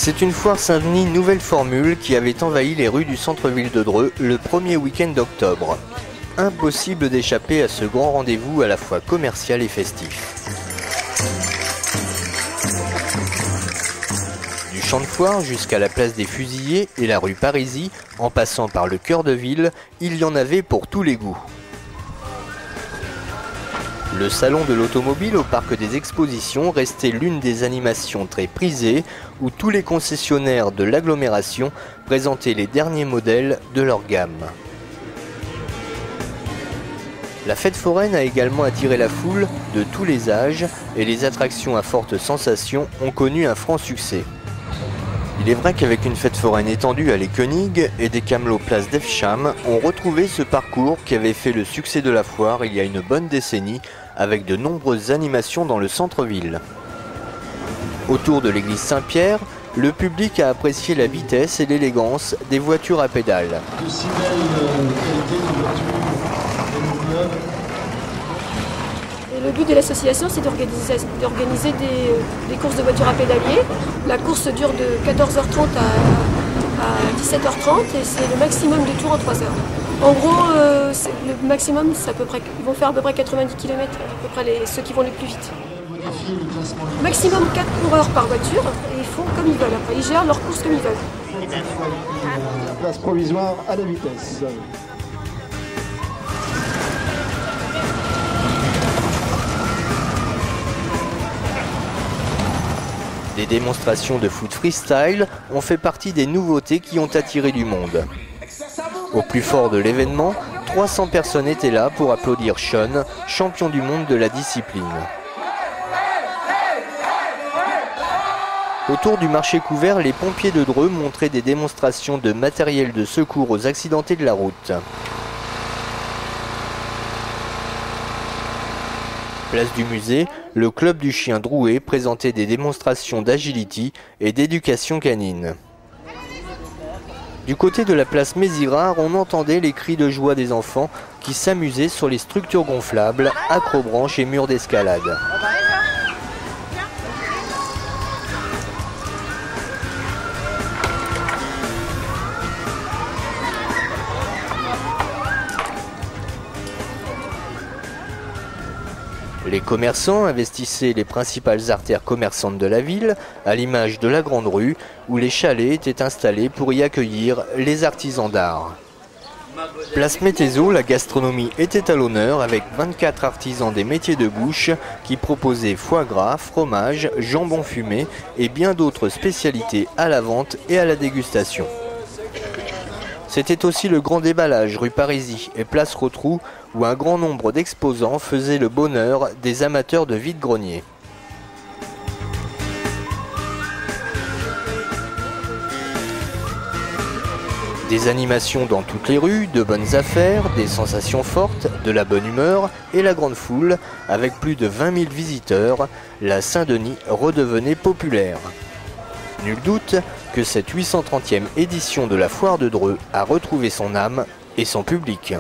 C'est une foire Saint-Denis nouvelle formule qui avait envahi les rues du centre-ville de Dreux le premier week-end d'octobre. Impossible d'échapper à ce grand rendez-vous à la fois commercial et festif. Du champ de foire jusqu'à la place des Fusillés et la rue Parisis, en passant par le cœur de ville, il y en avait pour tous les goûts. Le salon de l'automobile au parc des expositions restait l'une des animations très prisées où tous les concessionnaires de l'agglomération présentaient les derniers modèles de leur gamme. La fête foraine a également attiré la foule de tous les âges et les attractions à forte sensation ont connu un franc succès. Il est vrai qu'avec une fête foraine étendue à l'Ekönig et des camelots place d'Efsham, on retrouvait ce parcours qui avait fait le succès de la foire il y a une bonne décennie avec de nombreuses animations dans le centre-ville. Autour de l'église Saint-Pierre, le public a apprécié la vitesse et l'élégance des voitures à pédales. De si belle qualité de voitures et le but de l'association, c'est d'organiser des courses de voitures à pédalier. La course dure de 14h30 à 17h30 et c'est le maximum de tours en 3 heures. En gros, le maximum, c'est à peu près, ils vont faire à peu près 90 km, à peu près ceux qui vont les plus vite. Maximum 4 coureurs par voiture et ils font comme ils veulent. Après, ils gèrent leurs courses comme ils veulent. La place provisoire à la vitesse. Des démonstrations de foot freestyle ont fait partie des nouveautés qui ont attiré du monde. Au plus fort de l'événement, 300 personnes étaient là pour applaudir Sean, champion du monde de la discipline. Autour du marché couvert, les pompiers de Dreux montraient des démonstrations de matériel de secours aux accidentés de la route. Place du musée, le club du chien Drouet présentait des démonstrations d'agility et d'éducation canine. Du côté de la place Mézirard, on entendait les cris de joie des enfants qui s'amusaient sur les structures gonflables, acrobranches et murs d'escalade. Les commerçants investissaient les principales artères commerçantes de la ville, à l'image de la Grande Rue, où les chalets étaient installés pour y accueillir les artisans d'art. Place Métézo, la gastronomie était à l'honneur avec 24 artisans des métiers de bouche qui proposaient foie gras, fromage, jambon fumé et bien d'autres spécialités à la vente et à la dégustation. C'était aussi le grand déballage rue Parisis et place Rotrou où un grand nombre d'exposants faisaient le bonheur des amateurs de vide-grenier. Des animations dans toutes les rues, de bonnes affaires, des sensations fortes, de la bonne humeur et la grande foule, avec plus de 20 000 visiteurs, la Saint-Denis redevenait populaire. Nul doute que cette 830e édition de la Foire de Dreux a retrouvé son âme et son public.